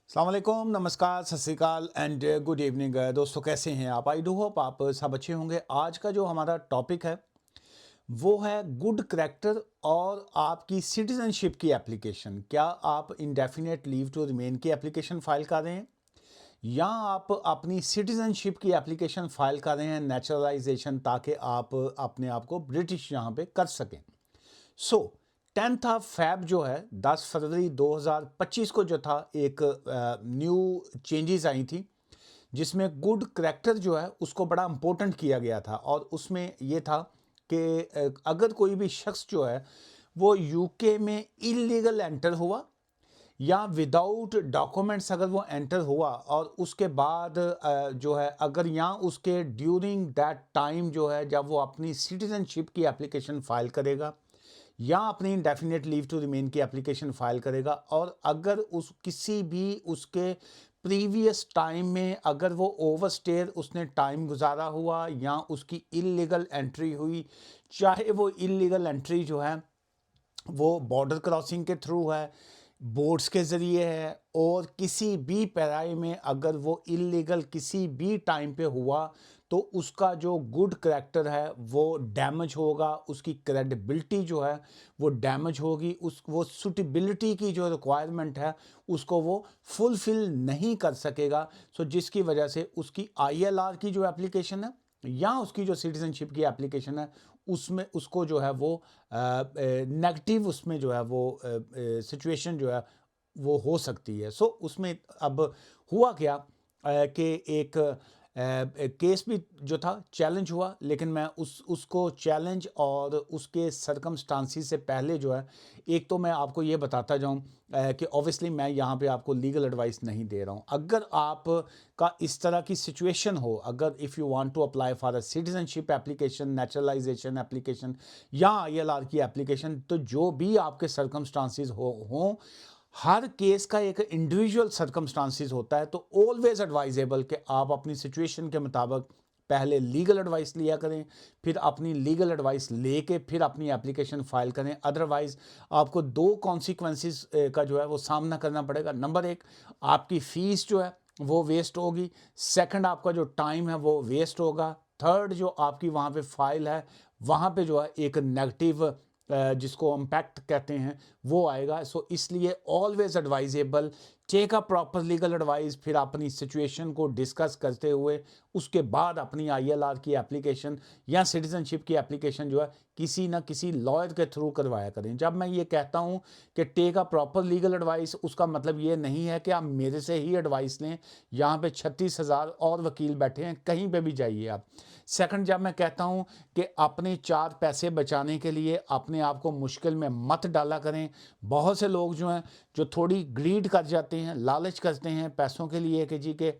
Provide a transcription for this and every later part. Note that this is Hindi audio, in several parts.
अस्सलाम वालेकुम, नमस्कार, सत श्री अकाल एंड गुड इवनिंग। दोस्तों कैसे हैं आप? आई डू होप आप सब अच्छे होंगे। आज का जो हमारा टॉपिक है वो है गुड करैक्टर और आपकी सिटीजनशिप की एप्लीकेशन। क्या आप इंडेफिनेट लीव टू रिमेन की एप्लीकेशन फाइल कर रहे हैं या आप अपनी सिटीजनशिप की एप्लीकेशन फाइल कर रहे हैं नेचुरलाइजेशन, ताकि आप अपने आप को ब्रिटिश यहाँ पे कर सकें। सो 10th ऑफ फैब जो है 10 फरवरी 2025 को जो था एक न्यू चेंजेस आई थी, जिसमें गुड करैक्टर जो है उसको बड़ा इम्पोर्टेंट किया गया था। और उसमें ये था कि अगर कोई भी शख्स जो है वो यूके में इलीगल एंटर हुआ या विदाउट डॉक्यूमेंट्स अगर वो एंटर हुआ और उसके बाद जो है अगर यहाँ उसके ड्यूरिंग दैट टाइम जो है जब वो अपनी सिटीजनशिप की एप्लीकेशन फाइल करेगा या अपनी इंडेफिनेट लीव टू रिमेन की एप्लीकेशन फाइल करेगा, और अगर उस किसी भी उसके प्रीवियस टाइम में अगर वो ओवरस्टेयर उसने टाइम गुजारा हुआ या उसकी इलीगल एंट्री हुई, चाहे वो इलीगल एंट्री जो है वो बॉर्डर क्रॉसिंग के थ्रू है, बोट्स के ज़रिए है, और किसी भी पैराई में अगर वो इलीगल किसी भी टाइम पे हुआ, तो उसका जो गुड करैक्टर है वो डैमेज होगा, उसकी क्रेडिबिलिटी जो है वो डैमेज होगी, उस वो सुटेबिलिटी की जो रिक्वायरमेंट है उसको वो फुलफिल नहीं कर सकेगा। सो जिसकी वजह से उसकी आईएलआर की जो एप्लीकेशन है या उसकी जो सिटीजनशिप की एप्लीकेशन है उसमें उसको जो है वो नेगेटिव उसमें जो है वो सिचुएशन जो है वो हो सकती है। सो उसमें अब हुआ क्या कि एक केस भी जो था चैलेंज हुआ, लेकिन मैं उसको चैलेंज और उसके सरकमस्टांसिस से पहले जो है एक तो मैं आपको ये बताता जाऊं कि ऑब्वियसली मैं यहाँ पे आपको लीगल एडवाइस नहीं दे रहा हूँ। अगर आप का इस तरह की सिचुएशन हो, अगर if you want to apply for a citizenship application, naturalisation application या आईएलआर की एप्लीकेशन, तो जो भी आपके सरकमस्टांसिस हों, हर केस का एक इंडिविजुअल सर्कमस्टांसिस होता है। तो ऑलवेज एडवाइजेबल कि आप अपनी सिचुएशन के मुताबिक पहले लीगल एडवाइस लिया करें, फिर अपनी लीगल एडवाइस लेके फिर अपनी एप्लीकेशन फाइल करें। अदरवाइज आपको दो कॉन्सिक्वेंसेस का जो है वो सामना करना पड़ेगा। नंबर एक, आपकी फ़ीस जो है वो वेस्ट होगी। सेकंड, आपका जो टाइम है वो वेस्ट होगा। थर्ड, जो आपकी वहाँ पे फाइल है वहाँ पे जो है एक नेगेटिव जिसको इम्पैक्ट कहते हैं वो आएगा। सो इसलिए always advisable, take a proper legal advice, फिर अपनी सिचुएशन को डिस्कस करते हुए उसके बाद अपनी आईएलआर की एप्लीकेशन या सिटीजनशिप की एप्लीकेशन जो है किसी ना किसी लॉयर के थ्रू करवाया करें। जब मैं ये कहता हूँ कि take a proper legal advice, उसका मतलब ये नहीं है कि आप मेरे से ही एडवाइस लें। यहाँ पे 36,000 और वकील बैठे हैं, कहीं पे भी जाइए आप। सेकंड, जब मैं कहता हूँ कि अपने चार पैसे बचाने के लिए अपने आप को मुश्किल में मत डाला करें। बहुत से लोग जो हैं जो थोड़ी ग्रीड कर जाते हैं, लालच करते हैं पैसों के लिए कि जी के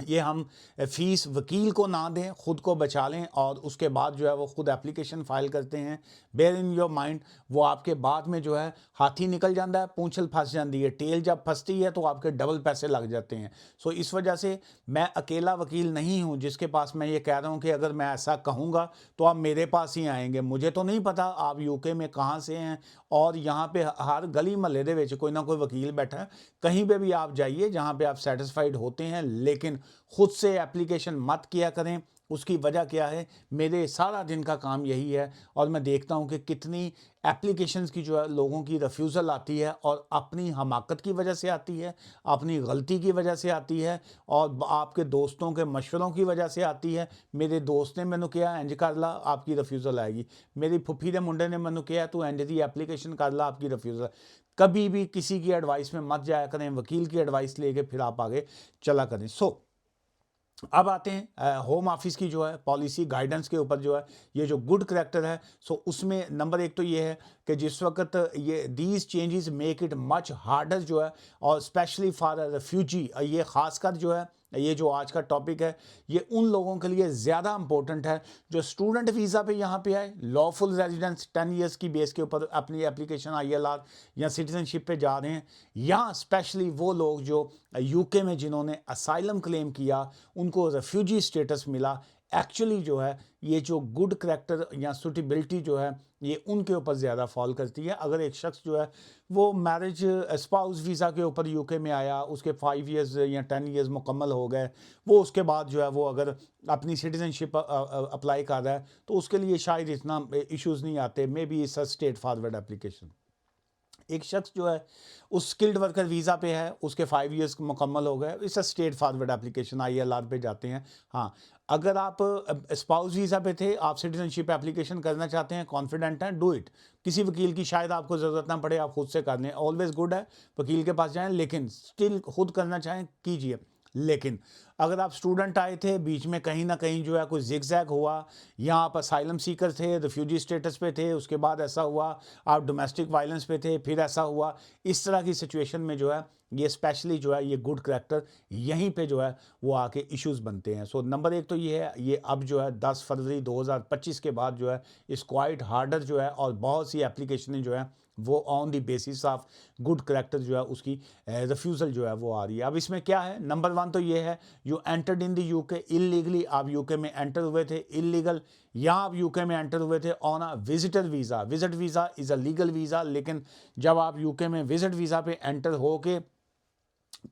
ये हम फीस वकील को ना दें, खुद को बचा लें, और उसके बाद जो है वो खुद एप्लीकेशन फाइल करते हैं। बेयर इन योर माइंड, वो आपके बाद में जो है हाथी निकल जाता है, पूंछल फंस जाती है, टेल जब फंसती है तो आपके डबल पैसे लग जाते हैं। सो इस वजह से मैं अकेला वकील नहीं हूँ जिसके पास मैं ये कह रहा हूँ कि अगर मैं ऐसा कहूँगा तो आप मेरे पास ही आएंगे। मुझे तो नहीं पता आप यूके में कहाँ से हैं, और यहाँ पे हर गली महल्ले दे विच कोई ना कोई वकील बैठा है। कहीं पे भी आप जाइए जहाँ पे आप सेटिस्फाइड होते हैं, लेकिन खुद से एप्लीकेशन मत किया करें। उसकी वजह क्या है, मेरे सारा दिन का काम यही है और मैं देखता हूँ कि कितनी एप्लीकेशंस की जो है लोगों की रिफ्यूज़ल आती है, और अपनी हमाकत की वजह से आती है, अपनी गलती की वजह से आती है, और आपके दोस्तों के मशवरों की वजह से आती है। मेरे दोस्त ने मैंने किया इंज कर ला, आपकी रिफ्यूज़ल आएगी। मेरी फुफी के मुंडे ने मैंने किया तू इंज दी एप्लीकेशन कर ला, आपकी रिफ्यूज़ल। कभी भी किसी की एडवाइस में मत जाया करें, वकील की एडवाइस लेके फिर आप आगे चला करें। अब आते हैं होम ऑफिस की जो है पॉलिसी गाइडेंस के ऊपर। जो है ये जो गुड करैक्टर है, सो उसमें नंबर एक तो ये है कि जिस वक्त ये these changes make it much harder जो है, और स्पेशली फॉर रेफ्यूजी, ये खासकर जो है ये जो आज का टॉपिक है ये उन लोगों के लिए ज़्यादा इंपॉर्टेंट है जो स्टूडेंट वीज़ा पे यहाँ पे आए, लॉफुल रेजिडेंस 10 ईयर्स की बेस के ऊपर अपनी एप्लीकेशन आईएलआर या सिटीजनशिप पे जा रहे हैं, या स्पेशली वो लोग जो यूके में जिन्होंने असाइलम क्लेम किया उनको रेफ्यूजी स्टेटस मिला। एक्चुअली जो है ये जो गुड करैक्टर या सुटेबिलिटी जो है ये उनके ऊपर ज़्यादा फॉल करती है। अगर एक शख्स जो है वो मैरिज स्पाउस वीज़ा के ऊपर यूके में आया, उसके 5 इयर्स या 10 इयर्स मुकम्मल हो गए, वो उसके बाद जो है वो अगर अपनी सिटीजनशिप अप्लाई कर रहा है तो उसके लिए शायद इतना इश्यूज़ नहीं आते। May be it's a straight forward application. एक शख्स जो है उस स्किल्ड वर्कर वीज़ा पे है, उसके 5 इयर्स मुकम्मल हो गए, it's a straight forward application, ILR पे जाते हैं। हाँ, अगर आप स्पाउस वीज़ा पे थे, आप सिटीजनशिप एप्लीकेशन करना चाहते हैं, कॉन्फिडेंट हैं, डू इट। किसी वकील की शायद आपको ज़रूरत ना पड़े, आप खुद से कर लें, ऑलवेज गुड है वकील के पास जाएं, लेकिन स्टिल खुद करना चाहें कीजिए। लेकिन अगर आप स्टूडेंट आए थे, बीच में कहीं ना कहीं जो है कोई जिगजैग हुआ, या आप असाइलम सीकर थे, रिफ्यूजी स्टेटस पे थे, उसके बाद ऐसा हुआ आप डोमेस्टिक वायलेंस पे थे, फिर ऐसा हुआ, इस तरह की सिचुएशन में जो है ये स्पेशली जो है ये गुड करैक्टर यहीं पे जो है वो आके इश्यूज बनते हैं। सो नंबर एक तो ये है, ये अब जो है 10 फरवरी 2025 के बाद जो है इस क्वाइट हार्डर जो है, और बहुत सी एप्लीकेशनें जो है वो on the basis of good character जो है उसकी रिफ्यूज़ल जो है वो आ रही है। अब इसमें क्या है, नंबर 1 तो ये है, you entered in the UK illegally, आप यूके में एंटर हुए थे इलीगल, या आप यूके में एंटर हुए थे on a visitor visa. Visit visa is a legal visa, लेकिन जब आप यूके में विजिट वीज़ा पे एंटर हो के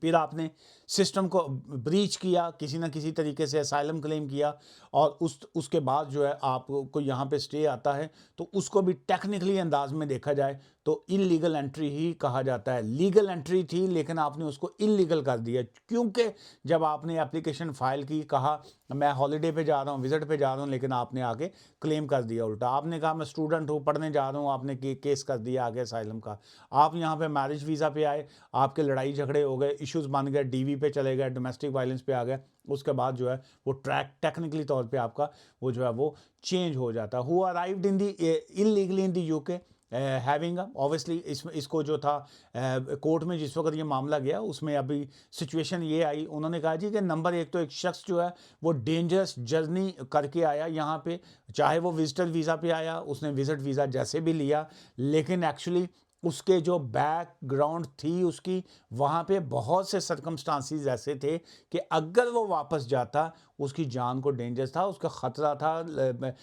फिर आपने सिस्टम को ब्रीच किया, किसी ना किसी तरीके से असाइलम क्लेम किया, और उसके बाद जो है आपको यहाँ पे स्टे आता है, तो उसको भी टेक्निकली अंदाज में देखा जाए तो इलीगल एंट्री ही कहा जाता है। लीगल एंट्री थी लेकिन आपने उसको इलीगल कर दिया, क्योंकि जब आपने एप्लीकेशन फाइल की, कहा मैं हॉलीडे पे जा रहा हूँ, विजिट पे जा रहा हूँ, लेकिन आपने आगे क्लेम कर दिया उल्टा। आपने कहा मैं स्टूडेंट हूँ, पढ़ने जा रहा हूँ, आपने केस कर दिया आगे असाइलम का। आप यहाँ पे मैरिज वीज़ा पे आए, आपके लड़ाई झगड़े हो गए, इश्यूज बन गए, DV पे चले गए, डोमेस्टिक वायलेंस पे आ गए, उसके बाद जो है वो ट्रैक टेक्निकली तौर पे आपका वो जो है वो चेंज हो जाता है। Who arrived in the illegally in the UK having obviously इसको जो था कोर्ट में जिस वक्त ये मामला गया उसमें अभी सिचुएशन ये आई, उन्होंने कहा जी कि नंबर एक तो एक शख्स जो है वो डेंजरस जर्नी करके आया यहाँ पे, चाहे वो विजिटर वीज़ा पे आया, उसने विजिट वीज़ा जैसे भी लिया, लेकिन एक्चुअली उसके जो बैकग्राउंड थी उसकी, वहाँ पे बहुत से सर्कमस्टांसिस ऐसे थे कि अगर वो वापस जाता उसकी जान को डेंजर था, उसका ख़तरा था,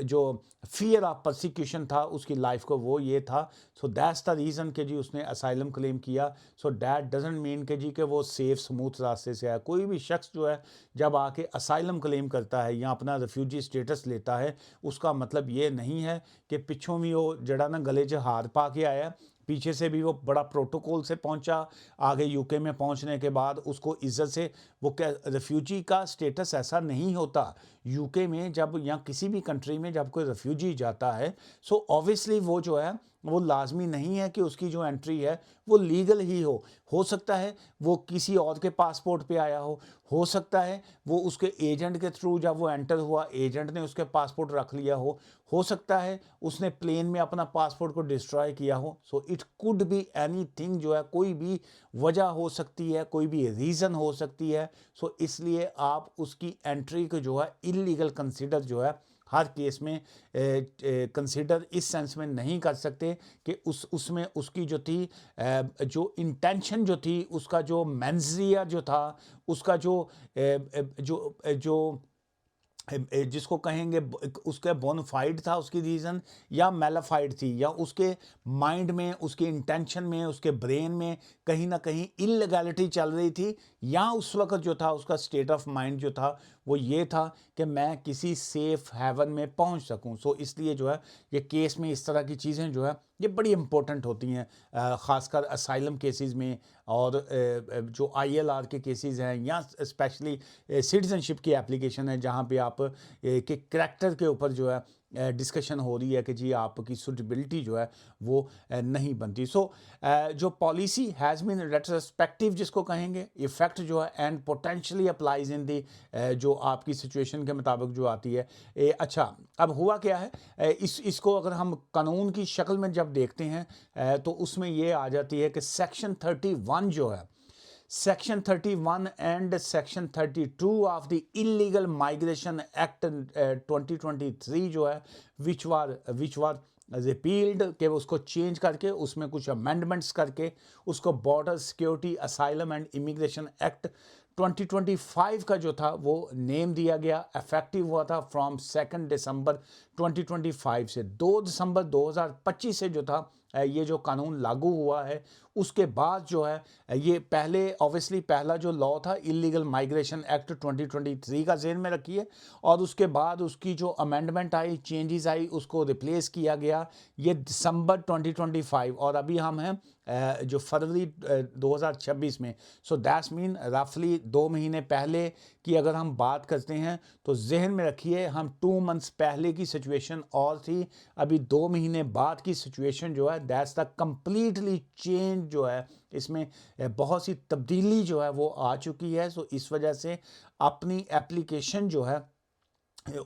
जो फियर ऑफ परसिक्यूशन था उसकी लाइफ को, वो ये था। सो दैट्स द रीज़न कि जी उसने असाइलम क्लेम किया। सो दैट डजंट मीन कि जी कि वो सेफ स्मूथ रास्ते से आया। कोई भी शख्स जो है जब आके असाइलम क्लेम करता है या अपना रिफ्यूजी स्टेटस लेता है, उसका मतलब ये नहीं है कि पिछों भी वो जड़ा ना गले च हार पा के आया, पीछे से भी वो बड़ा प्रोटोकॉल से पहुंचा, आगे यूके में पहुंचने के बाद उसको इज्जत से, वो क्या रेफ्यूजी का स्टेटस ऐसा नहीं होता यूके में, जब या किसी भी कंट्री में जब कोई रेफ्यूजी जाता है, सो ऑब्वियसली वो जो है वो लाजमी नहीं है कि उसकी जो एंट्री है वो लीगल ही हो सकता है वो किसी और के पासपोर्ट पे आया हो सकता है वो उसके एजेंट के थ्रू जब वो एंटर हुआ एजेंट ने उसके पासपोर्ट रख लिया हो सकता है उसने प्लेन में अपना पासपोर्ट को डिस्ट्रॉय किया हो। So it could be anything, जो है कोई भी वजह हो सकती है, कोई भी रीज़न हो सकती है। सो इसलिए आप उसकी एंट्री को जो है इलीगल कंसिडर जो है हर केस में कंसिडर इस सेंस में नहीं कर सकते कि उसमें उसकी जो थी जो इंटेंशन जो थी, उसका जो मेंजिया जो था, उसका जो जिसको कहेंगे उसका बोनफाइड था उसकी रीज़न, या मेलाफाइड थी, या उसके माइंड में, उसके इंटेंशन में, उसके ब्रेन में कहीं ना कहीं इलीगैलिटी चल रही थी, या उस वक्त जो था उसका स्टेट ऑफ माइंड जो था वो ये था कि मैं किसी सेफ हेवन में पहुंच सकूं। सो इसलिए जो है ये केस में इस तरह की चीज़ें जो है ये बड़ी इंपॉर्टेंट होती हैं, ख़ासकर असाइलम केसेस में, और जो ILR के केसेस हैं, या स्पेशली सिटीजनशिप की एप्लीकेशन है जहाँ पे आप के करैक्टर के ऊपर जो है डिस्कशन हो रही है कि जी आपकी सूटेबिलिटी जो है वो नहीं बनती। सो जो पॉलिसी हैज़ बीन रेट्रोस्पेक्टिव जिसको कहेंगे, इफ़ेक्ट जो है एंड पोटेंशियली अप्लाइज इन दी, जो आपकी सिचुएशन के मुताबिक जो आती है। अच्छा, अब हुआ क्या है, इसको अगर हम कानून की शक्ल में जब देखते हैं तो उसमें ये आ जाती है कि सेक्शन 31 जो है, section 31 and section 32 of the illegal migration act 2023 जो है विच वार रिपील्ड, के उसको चेंज करके उसमें कुछ अमेंडमेंट्स करके उसको border security asylum and immigration act 2025 का जो था वो नेम दिया गया, इफेक्टिव हुआ था फ्रॉम 2 दिसंबर 2025 से। 2 दिसंबर 2025 से जो था ये जो कानून लागू हुआ है। उसके बाद जो है ये पहले ऑब्वियसली पहला जो लॉ था इलीगल माइग्रेशन एक्ट 2023 का ज़हन में रखिए, और उसके बाद उसकी जो अमेंडमेंट आई, चेंजेस आई, उसको रिप्लेस किया गया ये दिसंबर 2025, और अभी हम हैं जो फरवरी 2026 में। सो दैट्स मीन रफली 2 महीने पहले की अगर हम बात करते हैं तो जहन में रखिए हम 2 मंथ्स पहले की सिचुएशन और थी, अभी 2 महीने बाद की सिचुएशन जो है दैट्स द कंप्लीटली चेंज जो है, इसमें बहुत सी तब्दीली जो है वो आ चुकी है। सो इस वजह से अपनी एप्लीकेशन जो है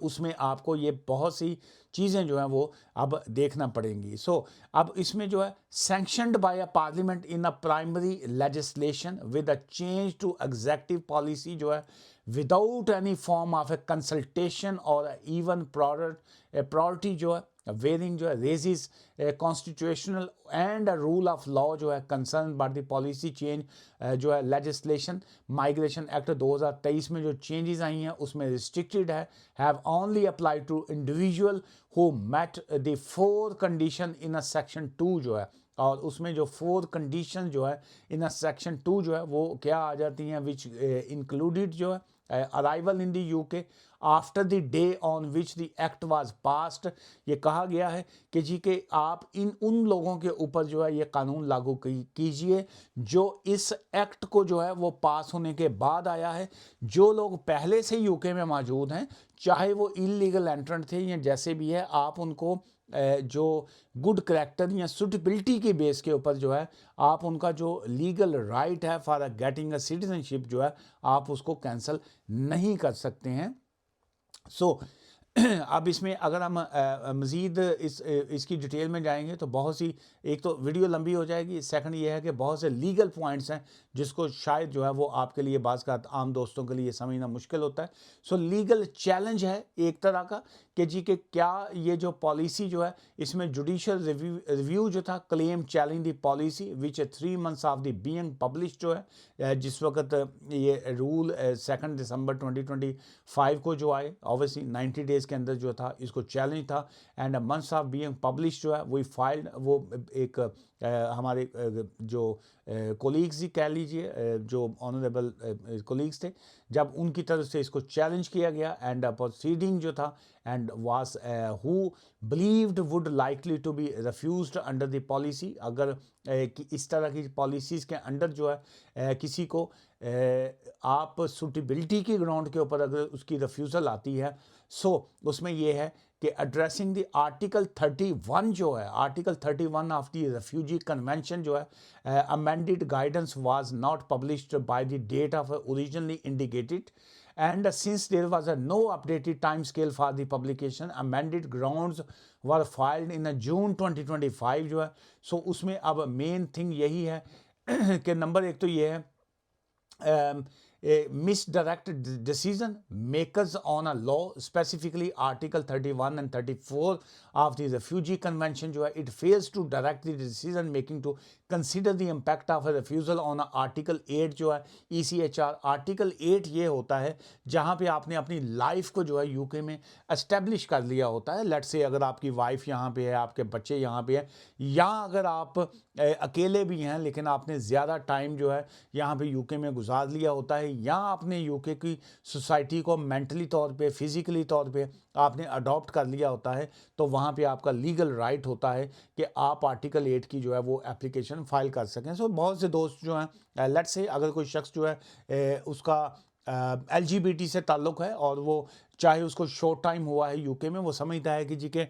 उसमें आपको ये बहुत सी चीज़ें जो हैं वो अब देखना पड़ेंगी। सो अब इसमें जो है sanctioned by a parliament in a primary legislation with a change to executive policy जो है without any form of a consultation और इवन प्रायोरिटी जो है वेरिंग जो है raises constitutional and a rule of law जो है concern by the policy change जो है लेजिस्लेशन माइग्रेशन एक्ट 2023 में जो चेंजेस आई हैं उसमें रिस्ट्रिक्टेड है, have only apply to individual who met the 4 condition in a section 2 जो है, और उसमें जो 4 कंडीशन जो है इन अ सेक्शन 2 जो है वो क्या आ जाती हैं, विच इंक्लूडेड जो है arrival in the UK after the day on which the act was passed. ये कहा गया है कि जी के आप उन लोगों के ऊपर जो है ये कानून लागू कीजिए जो इस एक्ट को जो है वो पास होने के बाद आया है। जो लोग पहले से यूके में मौजूद हैं, चाहे वो इलीगल एंट्रेंट थे या जैसे भी है, आप उनको जो गुड करैक्टर या सुटेबिलिटी के बेस के ऊपर जो है आप उनका जो लीगल राइट है फॉर गेटिंग अ सिटीजनशिप जो है आप उसको कैंसिल नहीं कर सकते हैं। सो अब इसमें अगर हम मज़ीद इसकी डिटेल में जाएंगे तो बहुत सी, एक तो वीडियो लंबी हो जाएगी, सेकंड ये है कि बहुत से लीगल पॉइंट्स हैं जिसको शायद जो है वो आपके लिए बाज़ का आम दोस्तों के लिए समझना मुश्किल होता है। सो लीगल चैलेंज है एक तरह का कि जी के क्या ये जो पॉलिसी जो है इसमें जुडिशल रिव्यू जो था claim challenge the policy which 3 months of the being publish जो है जिस वक्त ये रूल 2 दिसंबर 2025 को जो आए, ऑब्वियसली 90 डेज़ के अंदर जो था इसको चैलेंज था, and months of being publish जो है वही फाइल्ड, वो एक हमारे जो कोलीग्स ही कह लीजिए जो ऑनरेबल कोलीग्स थे, जब उनकी तरफ से इसको चैलेंज किया गया एंड प्रोसीडिंग जो था and was who believed would likely to be refused under the policy. अगर कि इस तरह की पॉलिसीज़ के अंडर जो है किसी को आप सूटेबिलिटी की ग्राउंड के ऊपर अगर उसकी रिफ्यूज़ल आती है, सो उसमें ये है कि एड्रेसिंग द आर्टिकल 31 जो है, article 31 of the refugee convention जो है amended guidance was not published by the date of originally indicated, and since there was a no updated time scale for the publication, amended grounds were filed in June 2025 जो है। सो उसमें अब मेन थिंग यही है कि नंबर एक तो ये है misdirect decision makers on a law, specifically Article 31 and 34 of the Refugee Convention जो है, it fails to direct the decision making to consider the impact of a refusal on Article 8 जो है ECHR। Article 8 ये होता है जहाँ पे आपने अपनी लाइफ को जो है यूके में एस्टेब्लिश कर लिया होता है। लेट्स से अगर आपकी वाइफ यहाँ पे है, आपके बच्चे यहाँ पे हैं, या अगर आप अकेले भी हैं लेकिन आपने ज़्यादा टाइम जो है यहाँ पे यूके में गुजार लिया होता है, या आपने यूके की सोसाइटी को मेंटली तौर पे, फिज़िकली तौर पे आपने अडॉप्ट कर लिया होता है, तो वहाँ पे आपका लीगल राइट होता है कि आप आर्टिकल 8 की जो है वो एप्लीकेशन फाइल कर सकें। सो बहुत से दोस्त जो हैं, लेट्स से अगर कोई शख्स जो है उसका LGBT से ताल्लुक़ है और वो चाहे उसको शॉर्ट टाइम हुआ है यूके में, वो समझता है कि जी के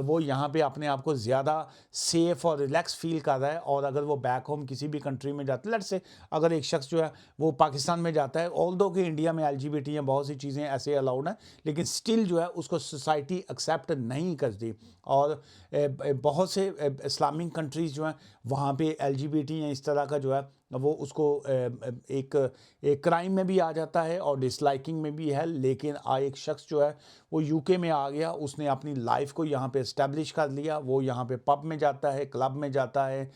वो यहाँ पे अपने आप को ज़्यादा सेफ़ और रिलैक्स फील कर रहा है, और अगर वो बैक होम किसी भी कंट्री में जाता है, लेट्स से अगर एक शख्स जो है वो पाकिस्तान में जाता है, ऑल्दो कि इंडिया में LGBT या बहुत सी चीज़ें ऐसे अलाउड हैं, लेकिन स्टिल जो है उसको सोसाइटी एक्सेप्ट नहीं करती, और बहुत से इस्लामिक कंट्रीज़ जो हैं वहाँ पे LGBT या इस तरह का जो है वो उसको एक क्राइम में भी आ जाता है और डिसलाइकिंग में भी है। लेकिन एक शख्स जो है वो यूके में आ गया, उसने अपनी लाइफ को यहाँ पे इस्टेब्लिश कर लिया, वो यहाँ पे पब में जाता है, क्लब में जाता है,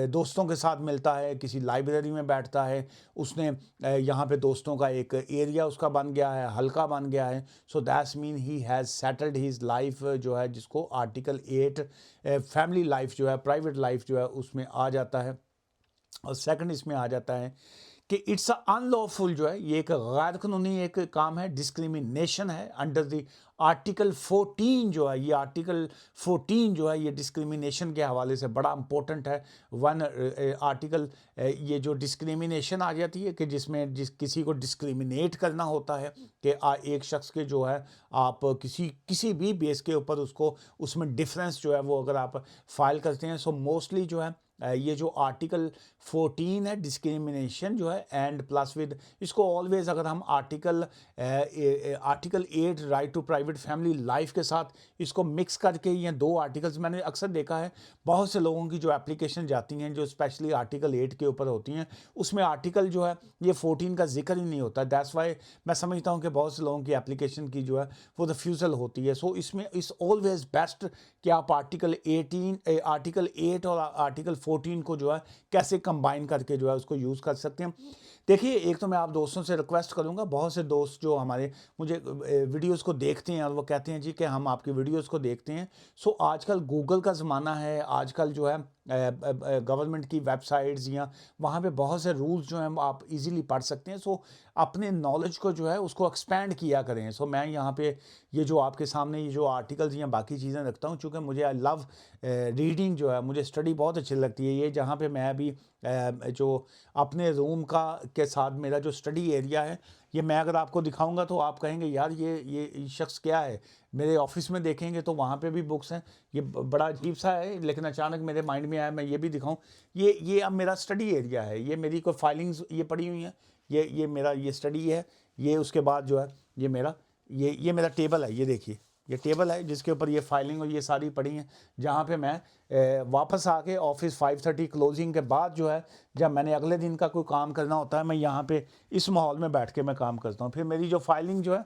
दोस्तों के साथ मिलता है, किसी लाइब्रेरी में बैठता है, उसने यहाँ पे दोस्तों का एक एरिया उसका बन गया है, हल्का बन गया है। So that's mean he has settled his life, जो है जिसको आर्टिकल 8 फैमिली लाइफ जो है, प्राइवेट लाइफ जो है उसमें आ जाता है। और सेकंड इसमें आ जाता है कि इट्स अनलॉफुल, जो है ये एक गैर कानूनी एक काम है, डिस्क्रिमिनेशन है अंडर द आर्टिकल 14, जो है ये आर्टिकल 14 जो है ये डिस्क्रिमिनेशन के हवाले से बड़ा इंपॉर्टेंट है। वन आर्टिकल ये जो डिस्क्रिमिनेशन आ जाती है कि जिसमें किसी को डिस्क्रिमिनेट करना होता है कि एक शख्स के जो है आप किसी भी बेस के ऊपर उसको उसमें डिफरेंस जो है वो अगर आप फाइल करते हैं, सो मोस्टली जो है ये जो आर्टिकल 14 है डिस्क्रिमिनेशन जो है एंड प्लस विद इसको ऑलवेज अगर हम article 8 right to private family life के साथ इसको मिक्स करके ये दो आर्टिकल्स, मैंने अक्सर देखा है बहुत से लोगों की जो एप्लीकेशन जाती हैं जो स्पेशली आर्टिकल 8 के ऊपर होती हैं, उसमें आर्टिकल जो है ये 14 का जिक्र ही नहीं होता। दैट्स वाई मैं समझता हूँ कि बहुत से लोगों की एप्लीकेशन की जो है वो रिफ्यूज़ल होती है। सो इसमें इस ऑलवेज बेस्ट कि आप आर्टिकल 8 और आर्टिकल 14 को जो है कैसे कंबाइन करके जो है उसको यूज़ कर सकते हैं। देखिए, एक तो मैं आप दोस्तों से रिक्वेस्ट करूंगा, बहुत से दोस्त जो हमारे मुझे वीडियोस को देखते हैं और वो कहते हैं जी कि हम आपकी वीडियोस को देखते हैं। सो आजकल गूगल का ज़माना है, आजकल जो है गवर्नमेंट की वेबसाइट्स या वहाँ पे बहुत से रूल्स जो हैं आप इजीली पढ़ सकते हैं। सो अपने नॉलेज को जो है उसको एक्सपेंड किया करें। सो मैं यहाँ पे ये जो आपके सामने ये जो आर्टिकल्स या बाकी चीज़ें रखता हूँ, चूँकि मुझे आई लव रीडिंग, जो है मुझे स्टडी बहुत अच्छी लगती है। ये जहाँ पे मैं अभी जो अपने रूम का के साथ मेरा जो स्टडी एरिया है, ये मैं अगर आपको दिखाऊंगा तो आप कहेंगे यार ये शख्स क्या है। मेरे ऑफिस में देखेंगे तो वहाँ पे भी बुक्स हैं, ये बड़ा अजीब सा है, लेकिन अचानक मेरे माइंड में आया मैं ये भी दिखाऊं। ये अब मेरा स्टडी एरिया है, ये मेरी कोई फाइलिंग्स ये पड़ी हुई हैं, ये मेरा ये स्टडी है। ये उसके बाद जो है ये मेरा टेबल है, ये देखिए ये टेबल है जिसके ऊपर ये फाइलिंग और ये सारी पड़ी हैं, जहाँ पे मैं वापस आके ऑफिस 5:30 क्लोजिंग के बाद जो है जब मैंने अगले दिन का कोई काम करना होता है, मैं यहाँ पे इस माहौल में बैठ के मैं काम करता हूँ। फिर मेरी जो फाइलिंग जो है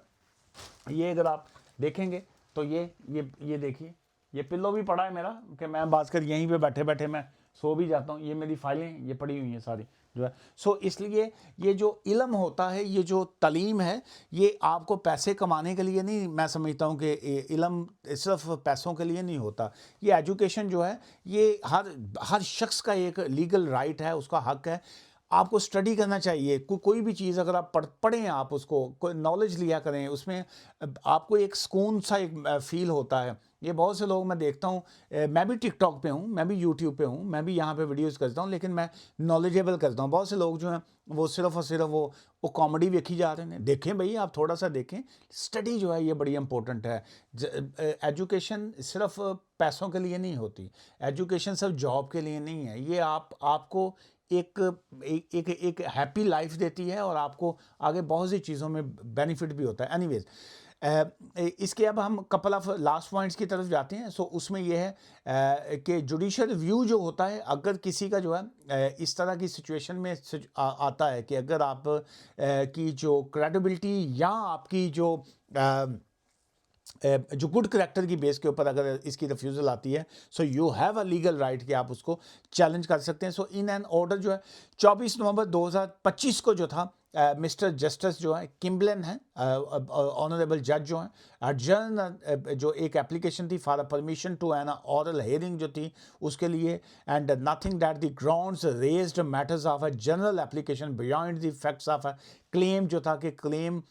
ये अगर आप देखेंगे तो ये देखिए ये पिल्लो भी पड़ा है मेरा कि मैं बाज़कर यहीं पे बैठे बैठे मैं सो भी जाता हूँ। ये मेरी फाइलें ये पड़ी हुई हैं सारी जो है। सो इसलिए ये जो इल्म होता है, ये जो तालीम है, ये आपको पैसे कमाने के लिए नहीं, मैं समझता हूँ कि इल्म सिर्फ पैसों के लिए नहीं होता। ये एजुकेशन जो है ये हर शख्स का एक लीगल राइट है, उसका हक है। आपको स्टडी करना चाहिए, कोई भी चीज़ अगर आप पढ़ें, आप उसको कोई नॉलेज लिया करें, उसमें आपको एक सुकून सा एक फील होता है। ये बहुत से लोग मैं देखता हूँ, मैं भी टिकटॉक पे हूँ, मैं भी यूट्यूब पे हूँ, मैं भी यहाँ पे वीडियोस करता हूँ, लेकिन मैं नॉलेजेबल करता हूँ। बहुत से लोग जो हैं वो सिर्फ और सिर्फ वो कॉमेडी देखी जा रहे हैं। देखें भाई, आप थोड़ा सा देखें, स्टडी जो है ये बड़ी इंपॉर्टेंट है। एजुकेशन सिर्फ पैसों के लिए नहीं होती, एजुकेशन सिर्फ जॉब के लिए नहीं है। ये आपको एक हैप्पी लाइफ देती है और आपको आगे बहुत सी चीज़ों में बेनिफिट भी होता है। एनीवेज, इसके अब हम कपल ऑफ लास्ट पॉइंट्स की तरफ जाते हैं। सो उसमें यह है कि जुडिशल रिव्यू जो होता है, अगर किसी का जो है इस तरह की सिचुएशन में आता है कि अगर आप की जो क्रेडिबिलिटी या आपकी जो गुड करेक्टर की बेस के ऊपर अगर इसकी रिफ्यूज़ल आती है, so you have a legal right कि आप उसको चैलेंज कर सकते हैं। सो इन एन ऑर्डर जो है 24 नवंबर 2025 को जो था, मिस्टर जस्टिस जो है किम्बलन है, ऑनरेबल जज जो हैं, अर्जन जो एक एप्लीकेशन थी for permission to an oral hearing जो थी उसके लिए, and nothing that the grounds raised matters of a general application beyond the facts of a claim, जो था कि क्लेम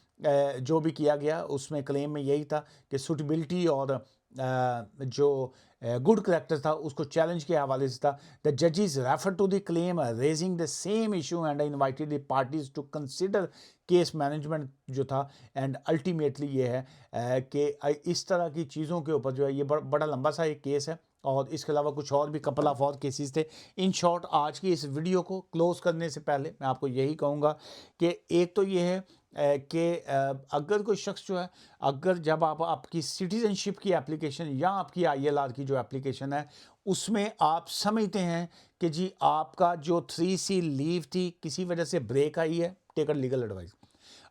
जो भी किया गया उसमें क्लेम में यही था कि सूटेबिलिटी और जो गुड करेक्टर था उसको चैलेंज के हवाले से था। द जजेस refer to the claim raising the same issue and invited the parties to consider case management जो था। एंड अल्टीमेटली ये है कि इस तरह की चीज़ों के ऊपर जो है ये बड़ा लंबा सा एक केस है, और इसके अलावा कुछ और भी कपल ऑफ और केसेस थे। इन शॉर्ट, आज की इस वीडियो को क्लोज करने से पहले मैं आपको यही कहूँगा कि एक तो ये है कि अगर कोई शख्स जो है, अगर जब आप आपकी सिटीज़नशिप की एप्लीकेशन या आपकी ILR की जो एप्लीकेशन है उसमें आप समझते हैं कि जी आपका जो 3C लीव थी किसी वजह से ब्रेक आई है, टेक अ लीगल एडवाइस।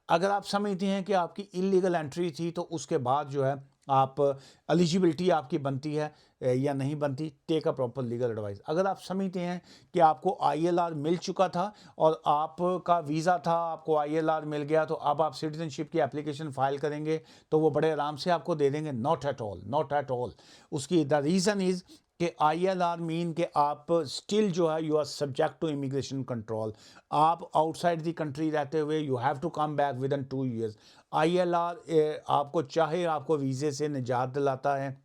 अगर आप समझते हैं कि आपकी इलीगल एंट्री थी तो उसके बाद जो है आप एलिजिबिलिटी आपकी बनती है या नहीं बनती, take a proper legal advice. अगर आप समझते हैं कि आपको आईएलआर मिल चुका था और आपका वीज़ा था, आपको आईएलआर मिल गया, तो अब आप सिटीजनशिप की एप्लीकेशन फाइल करेंगे तो वो बड़े आराम से आपको दे देंगे। Not at all, not at all. उसकी द रीज़न इज़ कि आईएलआर मीन कि आप स्टिल जो है you are subject to immigration control. आप आउटसाइड दी कंट्री रहते हुए you have to come back within 2 years। ILR आपको चाहे आपको वीज़े से निजात दिलाता है,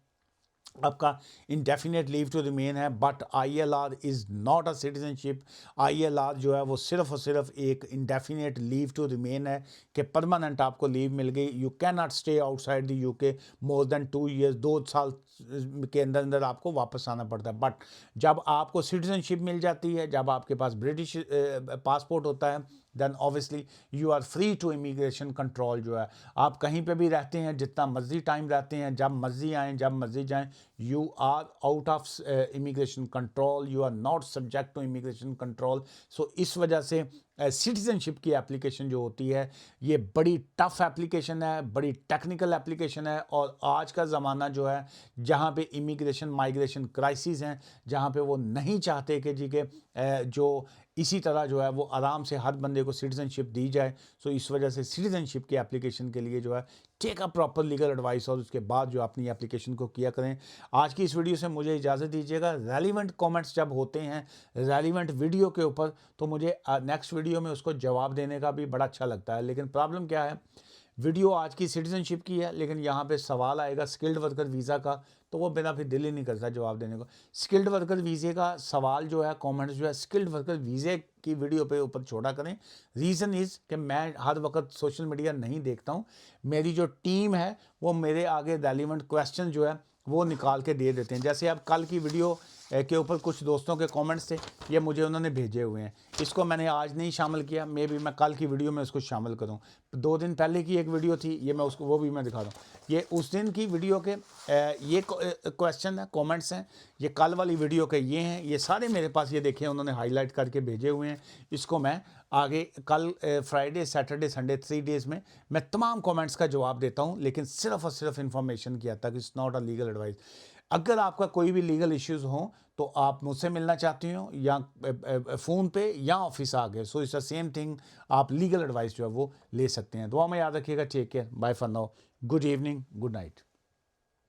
आपका इंडेफिनेट लीव टू रिमेन है, but ILR is not a citizenship. ILR जो है वो सिर्फ और सिर्फ एक इंडेफिनेट लीव टू रिमेन है कि परमानेंट आपको लीव मिल गई। You can not stay outside the UK more than 2 years। 2 साल के अंदर अंदर आपको वापस आना पड़ता है। बट जब आपको सिटीजनशिप मिल जाती है, जब आपके पास ब्रिटिश पासपोर्ट होता है, then obviously you are free to immigration control. जो है आप कहीं पे भी रहते हैं, जितना मर्जी टाइम रहते हैं, जब मर्जी आएँ जब मर्जी जाएँ, you are out of immigration control, you are not subject to immigration control. So इस वजह से सिटीजनशिप की एप्लीकेशन जो होती है ये बड़ी टफ एप्लीकेशन है, बड़ी टेक्निकल एप्लीकेशन है। और आज का ज़माना जो है जहाँ पे इमिग्रेशन माइग्रेशन क्राइसिस हैं, जहाँ पे वो नहीं चाहते कि जी के जो इसी तरह जो है वो आराम से हर बंदे को सिटीजनशिप दी जाए। सो इस वजह से सिटीजनशिप की एप्लीकेशन के लिए जो है take a proper legal advice और उसके बाद जो अपनी एप्लीकेशन को किया करें। आज की इस वीडियो से मुझे इजाज़त दीजिएगा। रेलिवेंट कमेंट्स जब होते हैं रेलिवेंट वीडियो के ऊपर तो मुझे नेक्स्ट वीडियो में उसको जवाब देने का भी बड़ा अच्छा लगता है। लेकिन प्रॉब्लम क्या है, वीडियो आज की सिटीजनशिप की है, लेकिन यहाँ पे सवाल आएगा स्किल्ड वर्कर वीज़ा का, तो वो बिना फिर दिल ही नहीं करता जवाब देने को। स्किल्ड वर्कर वीज़े का सवाल जो है, कमेंट्स जो है स्किल्ड वर्कर वीज़े की वीडियो पे ऊपर छोड़ा करें। रीज़न इज़ कि मैं हर वक्त सोशल मीडिया नहीं देखता हूँ। मेरी जो टीम है वो मेरे आगे रेलिवेंट क्वेश्चन जो है वो निकाल के दे देते हैं। जैसे अब कल की वीडियो के ऊपर कुछ दोस्तों के कमेंट्स थे, ये मुझे उन्होंने भेजे हुए हैं। इसको मैंने आज नहीं शामिल किया, मे बी मैं कल की वीडियो में उसको शामिल करूं। 2 दिन पहले की एक वीडियो थी, ये मैं उसको वो भी मैं दिखा दूँ। ये उस दिन की वीडियो के ये क्वेश्चन है, कमेंट्स हैं। ये कल वाली वीडियो के ये हैं, ये सारे मेरे पास ये देखें उन्होंने हाईलाइट करके भेजे हुए हैं। इसको मैं आगे कल फ्राइडे सैटरडे संडे 3 डेज़ में मैं तमाम कमेंट्स का जवाब देता हूं, लेकिन सिर्फ और सिर्फ इन्फॉर्मेशन की हद तक। It's not a legal advice. अगर आपका कोई भी लीगल इश्यूज़ हो तो आप मुझसे मिलना चाहते हो या फ़ोन पे या ऑफिस आ गए, so it's the same thing. आप लीगल एडवाइस जो है वो ले सकते हैं। दुआ में याद रखिएगा। Take care, bye for now, good evening, good night.